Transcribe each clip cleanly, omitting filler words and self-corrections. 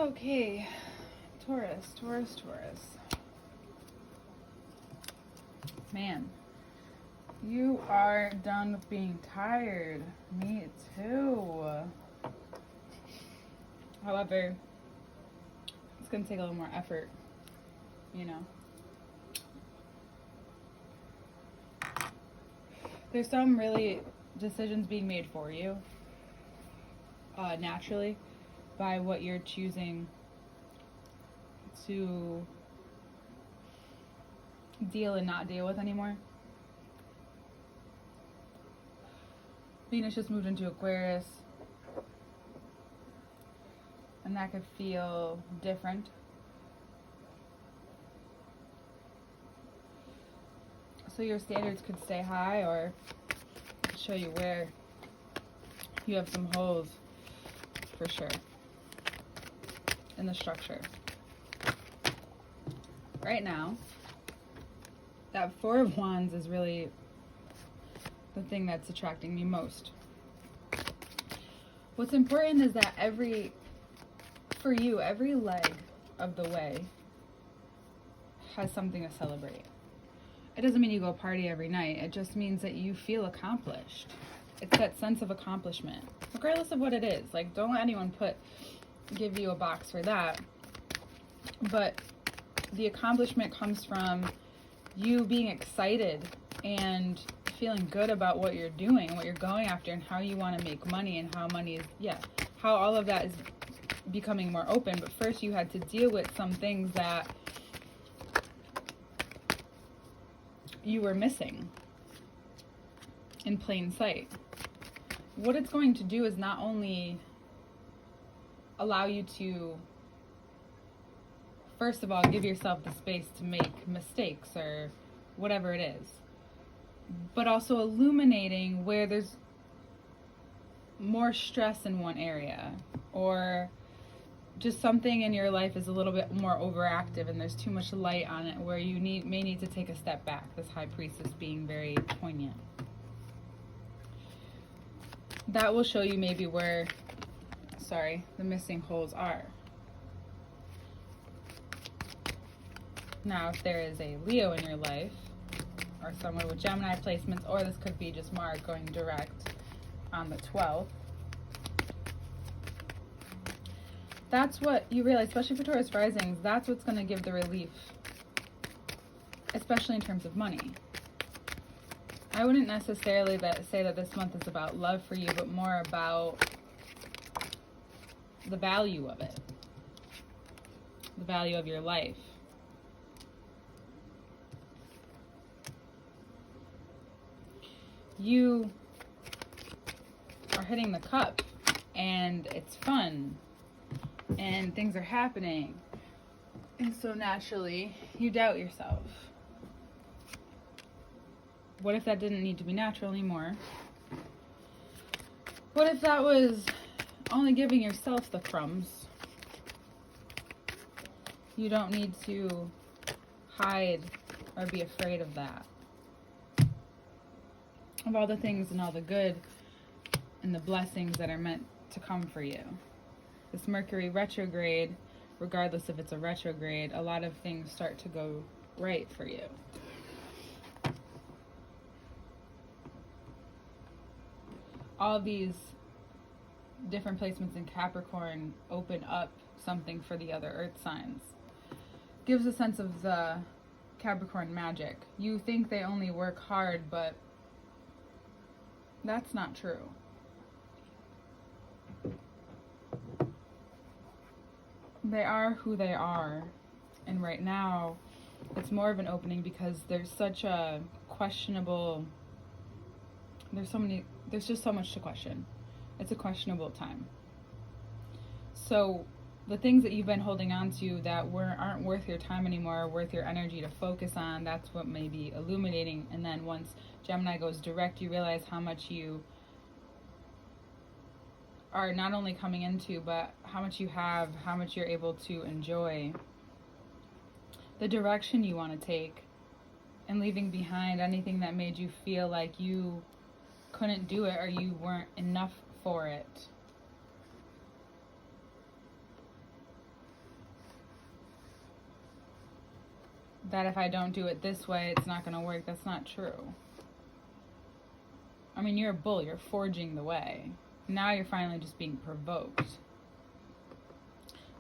Okay, Taurus. Man, you are done with being tired. Me too. However, it's going to take a little more effort, you know. There's some really decisions being made for you, naturally, by what you're choosing to deal and not deal with anymore. Venus just moved into Aquarius, and that could feel different. So your standards could stay high or show you where you have some holes for sure in the structure. Right now, that Four of Wands is really the thing that's attracting me most. What's important is that every leg of the way has something to celebrate. It doesn't mean you go party every night. It just means that you feel accomplished. It's that sense of accomplishment, regardless of what it is. Like, don't let anyone give you a box for that. But the accomplishment comes from you being excited and feeling good about what you're doing, what you're going after, and how you want to make money, and how money is, how all of that is becoming more open. But first you had to deal with some things that you were missing in plain sight. What it's going to do is not only allow you to, first of all, give yourself the space to make mistakes or whatever it is, but also illuminating where there's more stress in one area, or just something in your life is a little bit more overactive and there's too much light on it, where you may need to take a step back. This High Priestess being very poignant. That will show you maybe where, the missing holes are. Now, if there is a Leo in your life, or someone with Gemini placements, or this could be just Mars going direct on the 12th, that's what you realize, especially for Taurus risings, that's what's going to give the relief, especially in terms of money. I wouldn't necessarily say that this month is about love for you, but more about the value of it, the value of your life. You are hitting the cup, and it's fun, and things are happening, and so naturally you doubt yourself. What if that didn't need to be natural anymore? What if that was only giving yourself the crumbs? You don't need to hide or be afraid of that. Of all the things and all the good and the blessings that are meant to come for you. This Mercury retrograde, regardless if it's a retrograde, a lot of things start to go right for you. All these different placements in Capricorn open up something for the other earth signs. Gives a sense of the Capricorn magic. You think they only work hard, but that's not true. They are who they are. And right now, it's more of an opening because there's such a questionable, there's just so much to question. It's a questionable time. So the things that you've been holding on to that aren't worth your time anymore, worth your energy to focus on, that's what may be illuminating. And then once Gemini goes direct, you realize how much you are not only coming into, but how much you have, how much you're able to enjoy, the direction you want to take, and leaving behind anything that made you feel like you couldn't do it or you weren't enough for it. that if I don't do it this way, it's not going to work. That's not true. I mean, you're a bull. You're forging the way. Now you're finally just being provoked.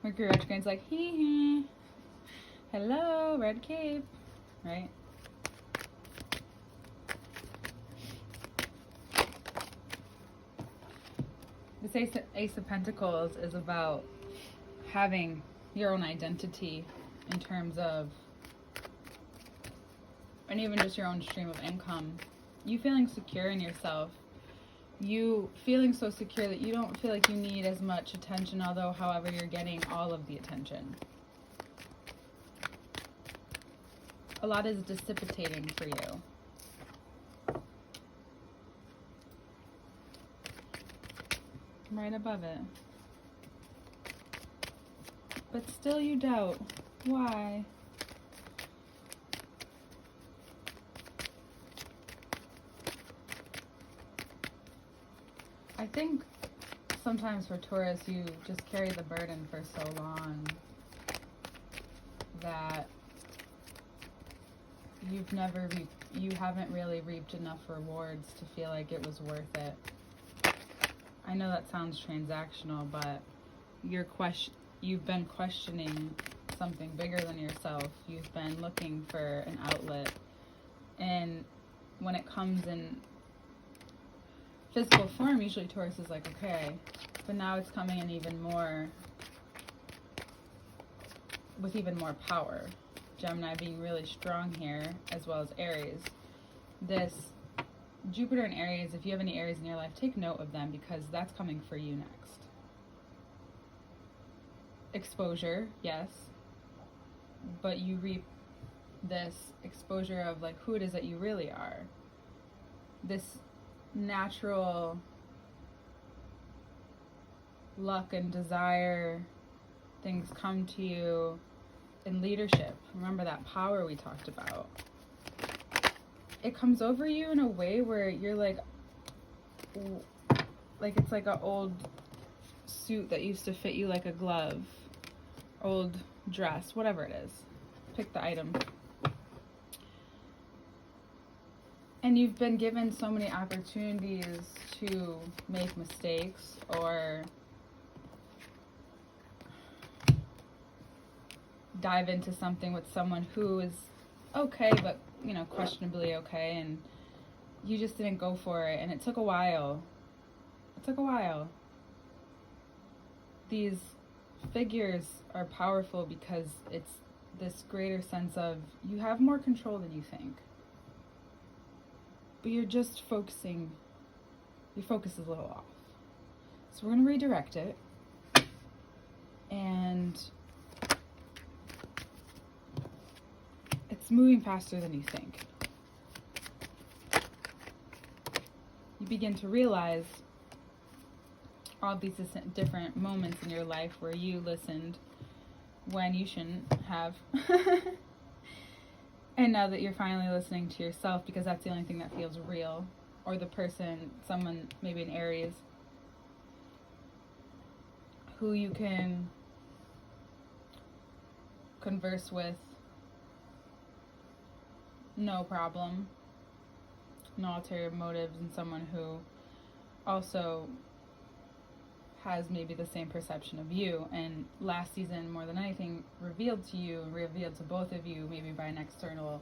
Mercury retrograde's like, hee hee. Hello, red cape. Right? This Ace of Pentacles is about having your own identity in terms of, and even just your own stream of income. You feeling secure in yourself. You feeling so secure that you don't feel like you need as much attention, although, however, you're getting all of the attention. A lot is dissipating for you. Right above it. But still you doubt. Why? I think sometimes for Taurus, you just carry the burden for so long that you haven't really reaped enough rewards to feel like it was worth it. I know that sounds transactional, but you've been questioning something bigger than yourself. You've been looking for an outlet. And when it comes in physical form, usually Taurus is like, okay. But now it's coming in even more, with even more power. Gemini being really strong here, as well as Aries. This Jupiter and Aries, if you have any Aries in your life, take note of them, because that's coming for you next. Exposure, yes, but you reap this exposure of like who it is that you really are. This natural luck and desire, things come to you in leadership. Remember that power we talked about. It comes over you in a way where you're like it's like an old suit that used to fit you like a glove, old dress, whatever it is. Pick the item. And you've been given so many opportunities to make mistakes or dive into something with someone who is okay, but questionably okay, and you just didn't go for it, and it took a while. These figures are powerful because it's this greater sense of you have more control than you think, but you're just focusing, your focus is a little off. So we're going to redirect it, and it's moving faster than you think. You begin to realize all these different moments in your life where you listened when you shouldn't have. And now that you're finally listening to yourself, because that's the only thing that feels real, or the person, someone, maybe an Aries, who you can converse with no problem, no ulterior motives, and someone who also has maybe the same perception of you, and last season more than anything revealed to both of you, maybe by an external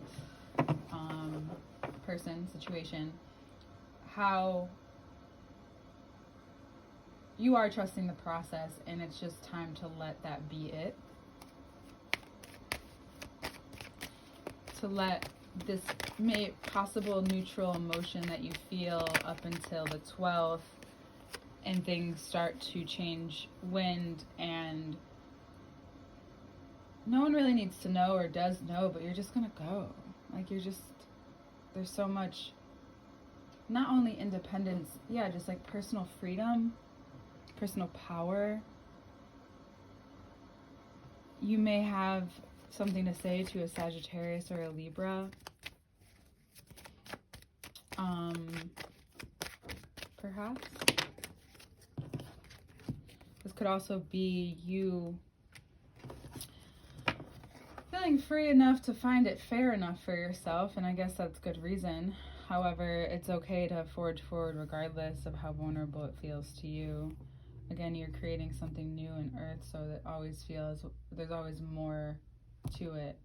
person, situation, how you are trusting the process, and it's just time to let that be it. To let this possible neutral emotion that you feel up until the 12th, and things start to change wind, and no one really needs to know or does know, but you're just gonna go. There's so much, not only independence, just like personal freedom, personal power. You may have something to say to a Sagittarius or a Libra. Perhaps. This could also be you Feeling free enough to find it fair enough for yourself, and I guess that's good reason. However, it's okay to forge forward regardless of how vulnerable it feels to you. Again, you're creating something new in Earth, so that always feels there's always more to it.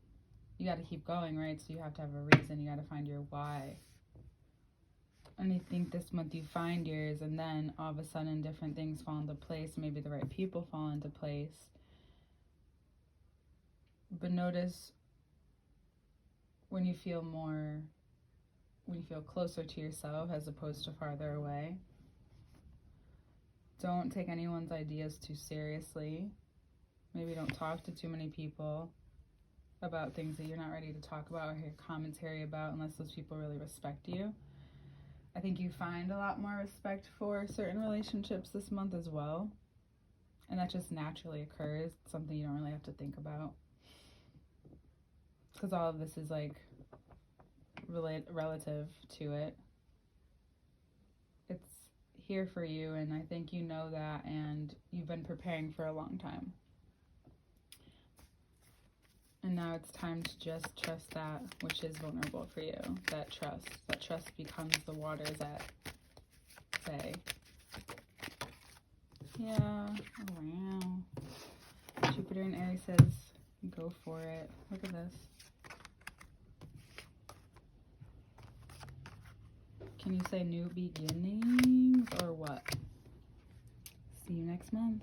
You got to keep going, right? So you have to have a reason. You got to find your why. And I think this month you find yours, and then all of a sudden different things fall into place. Maybe the right people fall into place. But notice when you feel closer to yourself as opposed to farther away. Don't take anyone's ideas too seriously. Maybe don't talk to too many people about things that you're not ready to talk about or hear commentary about unless those people really respect you. I think you find a lot more respect for certain relationships this month as well. And that just naturally occurs. It's something you don't really have to think about. Because all of this is like relative to it. It's here for you, and I think you know that, and you've been preparing for a long time. And now it's time to just trust that which is vulnerable for you. That trust becomes the waters at say. Yeah. Oh, wow. Jupiter in Aries says, go for it. Look at this. Can you say new beginnings or what? See you next month.